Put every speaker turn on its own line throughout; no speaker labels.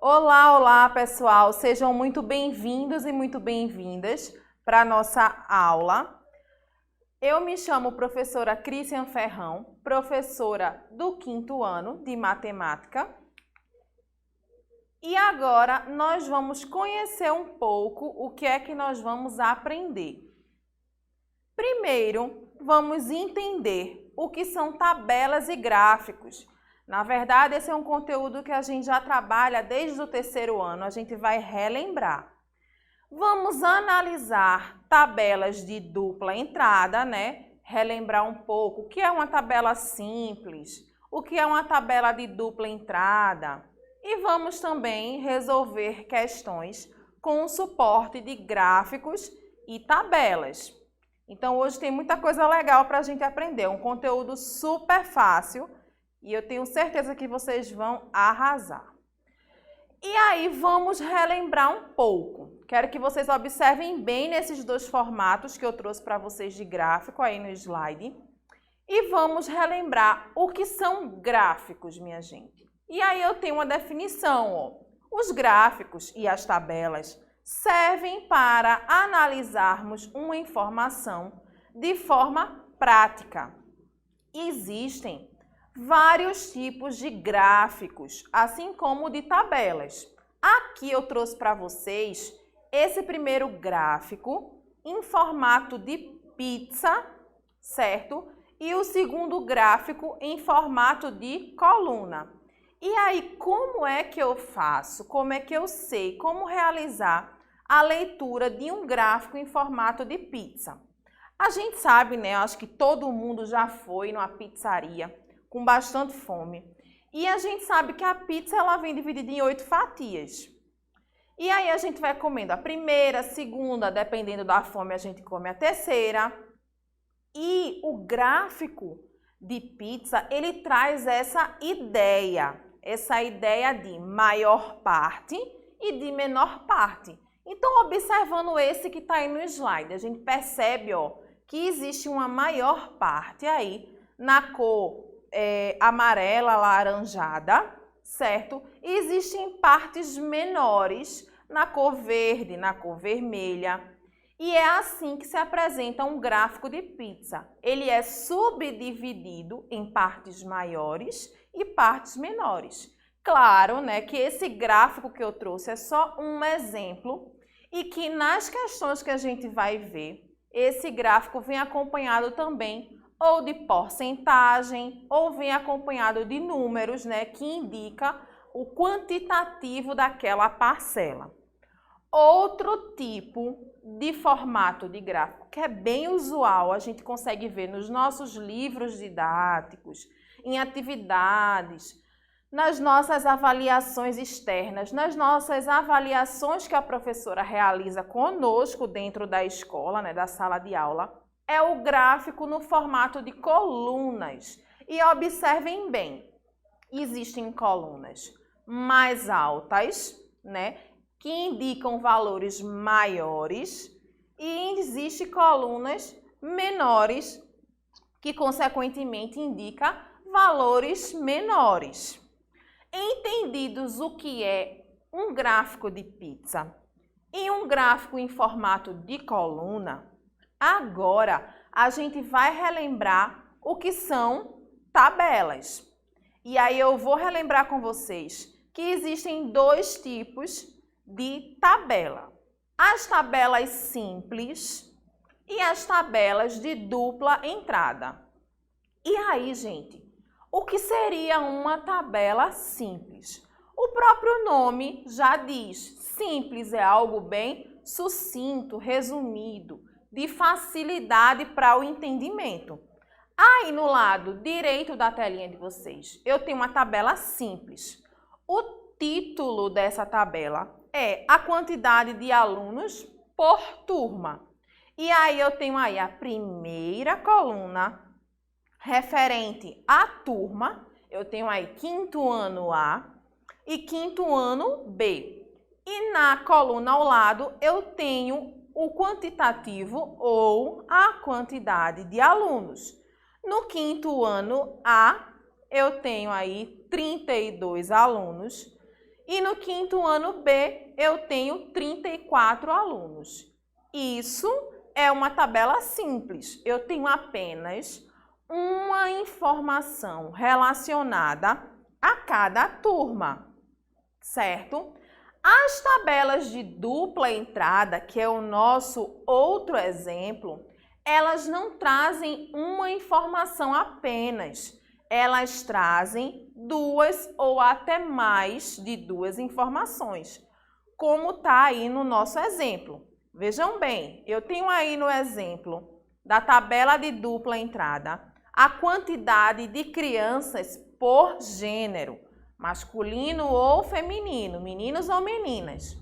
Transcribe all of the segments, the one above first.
Olá, olá pessoal, sejam muito bem-vindos e muito bem-vindas para a nossa aula. Eu me chamo professora Cristian Ferrão, professora do 5º ano de matemática. E agora nós vamos conhecer um pouco o que é que nós vamos aprender. Primeiro, vamos entender o que são tabelas e gráficos. Na verdade, esse é um conteúdo que a gente já trabalha desde o 3º ano, a gente vai relembrar. Vamos analisar tabelas de dupla entrada, né? Relembrar um pouco o que é uma tabela simples, o que é uma tabela de dupla entrada. E vamos também resolver questões com suporte de gráficos e tabelas. Então, hoje tem muita coisa legal para a gente aprender, um conteúdo super fácil. E eu tenho certeza que vocês vão arrasar. E aí, vamos relembrar um pouco. Quero que vocês observem bem nesses dois formatos que eu trouxe para vocês de gráfico aí no slide. E vamos relembrar o que são gráficos, minha gente. E aí eu tenho uma definição, ó. Os gráficos e as tabelas servem para analisarmos uma informação de forma prática. Existem vários tipos de gráficos, assim como de tabelas. Aqui eu trouxe para vocês esse primeiro gráfico em formato de pizza, certo? E o segundo gráfico em formato de coluna. E aí, como é que eu faço? Como é que eu sei como realizar a leitura de um gráfico em formato de pizza? A gente sabe, né? Eu acho que todo mundo já foi numa pizzaria com bastante fome. E a gente sabe que a pizza ela vem dividida em 8 fatias. E aí a gente vai comendo a primeira, a segunda, dependendo da fome a gente come a terceira. E o gráfico de pizza, ele traz essa ideia de maior parte e de menor parte. Então, observando esse que está aí no slide, a gente percebe, ó, que existe uma maior parte aí na cor amarela, alaranjada, certo? E existem partes menores na cor verde, na cor vermelha. E é assim que se apresenta um gráfico de pizza. Ele é subdividido em partes maiores e partes menores. Claro, né, que esse gráfico que eu trouxe é só um exemplo e que nas questões que a gente vai ver, esse gráfico vem acompanhado também ou de porcentagem, ou vem acompanhado de números, né, que indica o quantitativo daquela parcela. Outro tipo de formato de gráfico que é bem usual, a gente consegue ver nos nossos livros didáticos, em atividades, nas nossas avaliações externas, nas nossas avaliações que a professora realiza conosco dentro da escola, né, da sala de aula, é o gráfico no formato de colunas. E observem bem, existem colunas mais altas, né, que indicam valores maiores, e existem colunas menores, que consequentemente indicam valores menores. Entendidos o que é um gráfico de pizza e um gráfico em formato de coluna, agora a gente vai relembrar o que são tabelas. E aí eu vou relembrar com vocês que existem dois tipos de tabela. As tabelas simples e as tabelas de dupla entrada. E aí, gente, o que seria uma tabela simples? O próprio nome já diz, simples é algo bem sucinto, resumido, de facilidade para o entendimento. Aí no lado direito da telinha de vocês, eu tenho uma tabela simples. O título dessa tabela é a quantidade de alunos por turma. E aí eu tenho aí a primeira coluna referente à turma, eu tenho aí 5º ano A e 5º ano B. E na coluna ao lado eu tenho o quantitativo ou a quantidade de alunos. No 5º ano A, eu tenho aí 32 alunos e no quinto ano B eu tenho 34 alunos. Isso é uma tabela simples. Eu tenho apenas uma informação relacionada a cada turma, certo? As tabelas de dupla entrada, que é o nosso outro exemplo, elas não trazem uma informação apenas. Elas trazem duas ou até mais de duas informações, como está aí no nosso exemplo. Vejam bem, eu tenho aí no exemplo da tabela de dupla entrada a quantidade de crianças por gênero, masculino ou feminino, meninos ou meninas.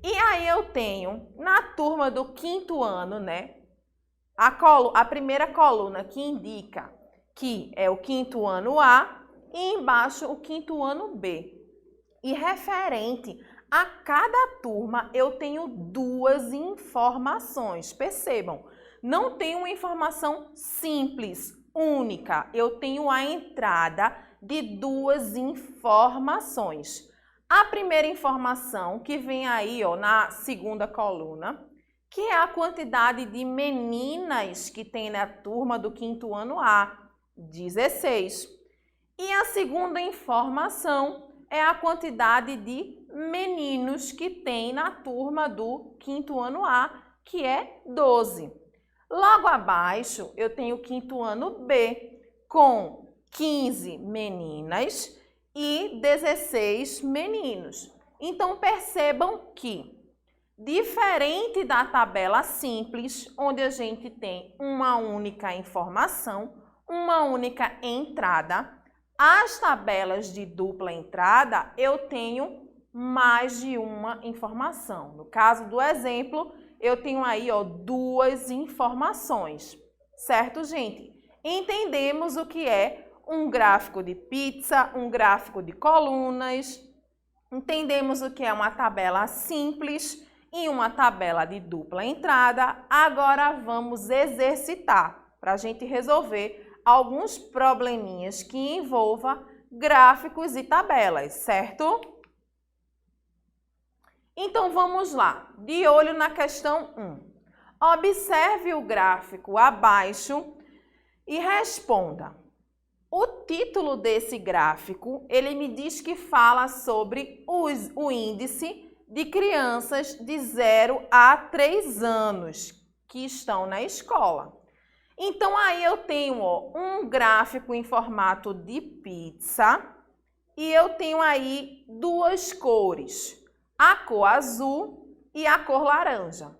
E aí eu tenho na turma do quinto ano, né, a primeira coluna que indica que é o quinto ano A e embaixo o quinto ano B. E referente a cada turma eu tenho duas informações. Percebam, não tenho uma informação simples, única. Eu tenho a entrada de duas informações. A primeira informação que vem aí na segunda coluna, que é a quantidade de meninas que tem na turma do quinto ano A, 16. E a segunda informação é a quantidade de meninos que tem na turma do quinto ano A, que é 12. Logo abaixo, eu tenho o quinto ano B, com 15 meninas e 16 meninos. Então, percebam que, diferente da tabela simples, onde a gente tem uma única informação, uma única entrada, as tabelas de dupla entrada, eu tenho mais de uma informação. No caso do exemplo, eu tenho aí duas informações, certo, gente? Entendemos o que é um gráfico de pizza, um gráfico de colunas, entendemos o que é uma tabela simples e uma tabela de dupla entrada. Agora vamos exercitar para a gente resolver alguns probleminhas que envolvam gráficos e tabelas, certo? Então vamos lá, de olho na questão 1. Observe o gráfico abaixo e responda. O título desse gráfico, ele me diz que fala sobre o índice de crianças de 0 a 3 anos que estão na escola. Então, aí eu tenho um gráfico em formato de pizza e eu tenho aí duas cores, a cor azul e a cor laranja.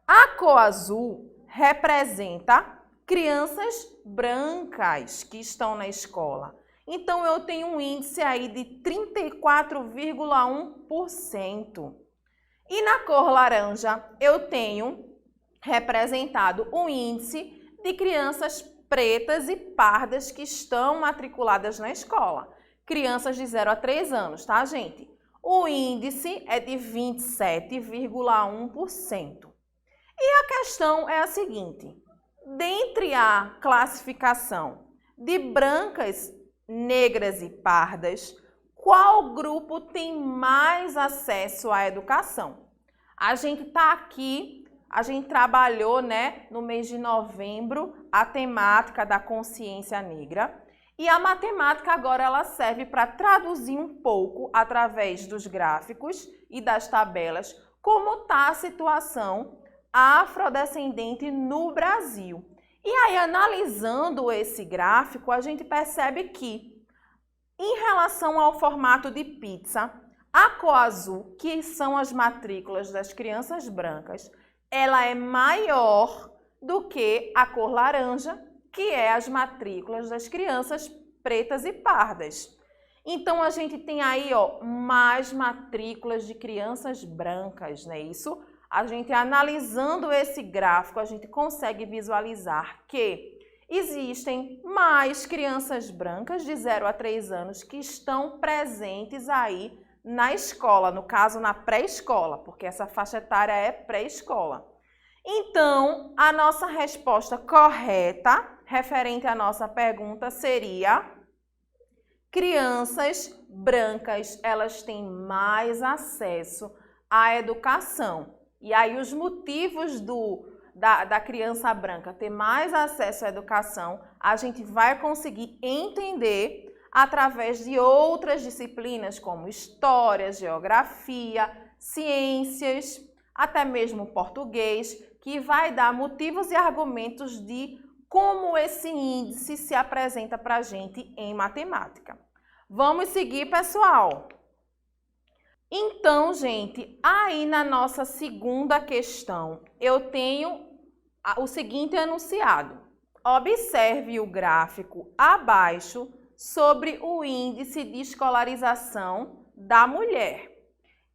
A cor azul representa crianças brancas que estão na escola. Então, eu tenho um índice aí de 34,1%. E na cor laranja, eu tenho representado o índice de crianças pretas e pardas que estão matriculadas na escola. Crianças de 0 a 3 anos, tá, gente? O índice é de 27,1%. E a questão é a seguinte: dentre a classificação de brancas, negras e pardas, qual grupo tem mais acesso à educação? A gente está aqui, a gente trabalhou, né, no mês de novembro, a temática da consciência negra. E a matemática agora ela serve para traduzir um pouco, através dos gráficos e das tabelas, como está a situação afrodescendente no Brasil. E aí, analisando esse gráfico, a gente percebe que, em relação ao formato de pizza, a cor azul, que são as matrículas das crianças brancas, ela é maior do que a cor laranja, que é as matrículas das crianças pretas e pardas. Então, a gente tem aí, mais matrículas de crianças brancas, não é isso? A gente, analisando esse gráfico, a gente consegue visualizar que existem mais crianças brancas de 0 a 3 anos que estão presentes aí na escola, no caso, na pré-escola, porque essa faixa etária é pré-escola. Então, a nossa resposta correta, referente à nossa pergunta, seria Crianças brancas, elas têm mais acesso à educação. E aí os motivos da criança branca ter mais acesso à educação, a gente vai conseguir entender através de outras disciplinas como história, geografia, ciências, até mesmo português, que vai dar motivos e argumentos de como esse índice se apresenta para a gente em matemática. Vamos seguir, pessoal? Então, gente, aí na nossa segunda questão, eu tenho o seguinte enunciado. Observe o gráfico abaixo sobre o índice de escolarização da mulher.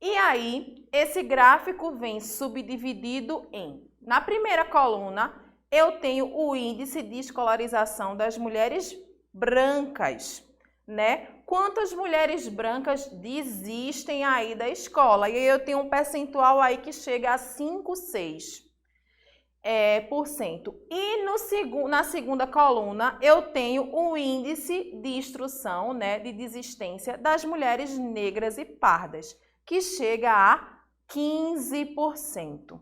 E aí, esse gráfico vem subdividido em, na primeira coluna, eu tenho o índice de escolarização das mulheres brancas, né? Quantas mulheres brancas desistem aí da escola? E aí eu tenho um percentual aí que chega a 5,6%. E na segunda coluna eu tenho o índice de instrução, né, de desistência das mulheres negras e pardas, que chega a 15%.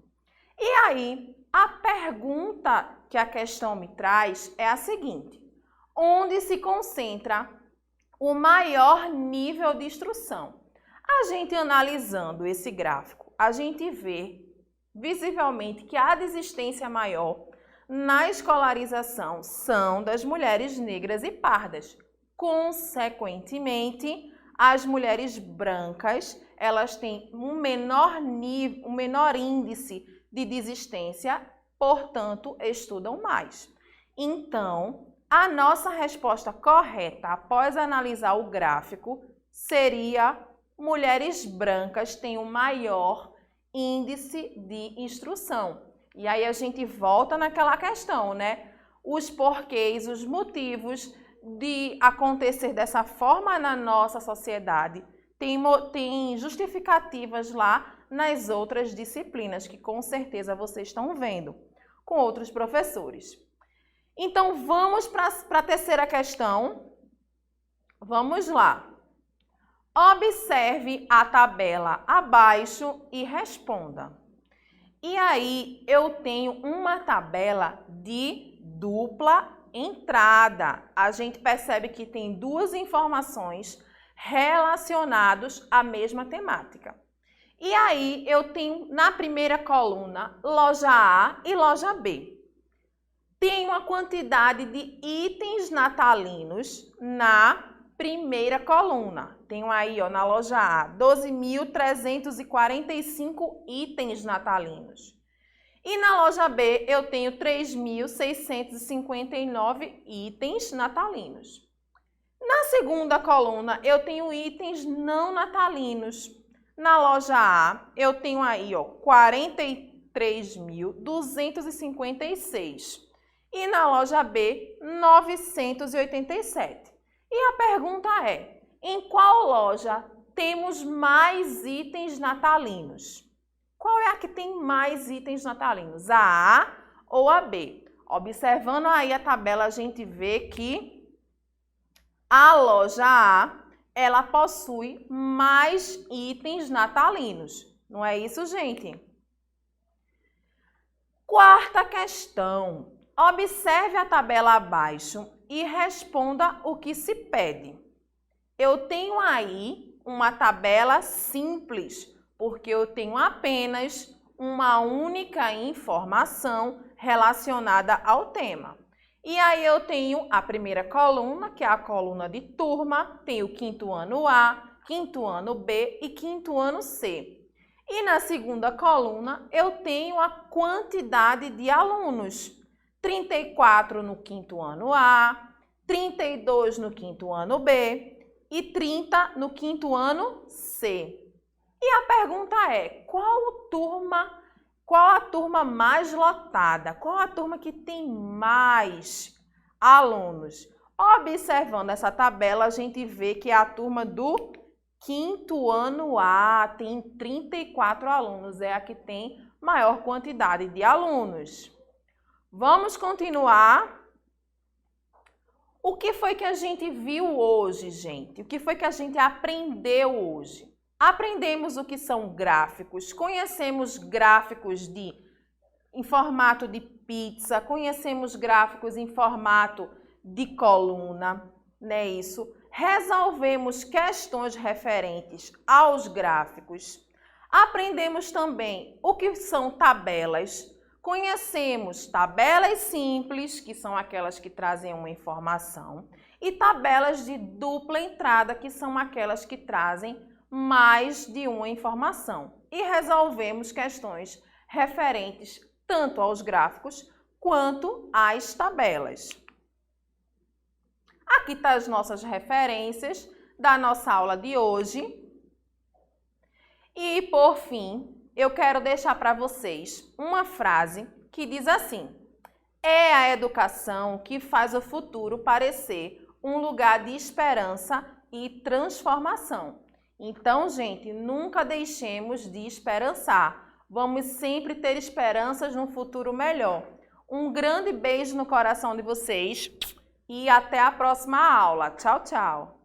E aí, a pergunta que a questão me traz é a seguinte: onde se concentra o maior nível de instrução? A gente analisando esse gráfico, a gente vê visivelmente que a desistência maior na escolarização são das mulheres negras e pardas. Consequentemente, as mulheres brancas, elas têm um menor índice de desistência, portanto, estudam mais. Então, a nossa resposta correta, após analisar o gráfico, seria: mulheres brancas têm o maior índice de instrução. E aí a gente volta naquela questão, né? Os porquês, os motivos de acontecer dessa forma na nossa sociedade, tem justificativas lá nas outras disciplinas, que com certeza vocês estão vendo com outros professores. Então, vamos para a terceira questão. Vamos lá. Observe a tabela abaixo e responda. E aí, eu tenho uma tabela de dupla entrada. A gente percebe que tem duas informações relacionadas à mesma temática. E aí, eu tenho na primeira coluna loja A e loja B. Tem uma quantidade de itens natalinos na primeira coluna. Tenho aí, ó, na loja A, 12.345 itens natalinos. E na loja B, eu tenho 3.659 itens natalinos. Na segunda coluna, eu tenho itens não natalinos. Na loja A, eu tenho aí, ó, 43.256. E na loja B, 987. E a pergunta é: em qual loja temos mais itens natalinos? Qual é a que tem mais itens natalinos? A A ou a B? Observando aí a tabela, a gente vê que a loja A, ela possui mais itens natalinos. Não é isso, gente? Quarta questão. Observe a tabela abaixo e responda o que se pede. Eu tenho aí uma tabela simples, porque eu tenho apenas uma única informação relacionada ao tema. E aí eu tenho a primeira coluna, que é a coluna de turma, tenho o quinto ano A, quinto ano B e quinto ano C. E na segunda coluna eu tenho a quantidade de alunos. 34 no quinto ano A, 32 no quinto ano B e 30 no quinto ano C. E a pergunta é: qual a turma mais lotada? Qual a turma que tem mais alunos? Observando essa tabela, a gente vê que é a turma do quinto ano A, tem 34 alunos, é a que tem maior quantidade de alunos. Vamos continuar. O que foi que a gente viu hoje, gente? O que foi que a gente aprendeu hoje? Aprendemos o que são gráficos, conhecemos gráficos em formato de pizza, conhecemos gráficos em formato de coluna, não é isso? Resolvemos questões referentes aos gráficos. Aprendemos também o que são tabelas. Conhecemos tabelas simples, que são aquelas que trazem uma informação, e tabelas de dupla entrada, que são aquelas que trazem mais de uma informação. E resolvemos questões referentes tanto aos gráficos quanto às tabelas. Aqui estão as nossas referências da nossa aula de hoje. E, por fim, eu quero deixar para vocês uma frase que diz assim: é a educação que faz o futuro parecer um lugar de esperança e transformação. Então, gente, nunca deixemos de esperançar. Vamos sempre ter esperanças num futuro melhor. Um grande beijo no coração de vocês e até a próxima aula. Tchau, tchau!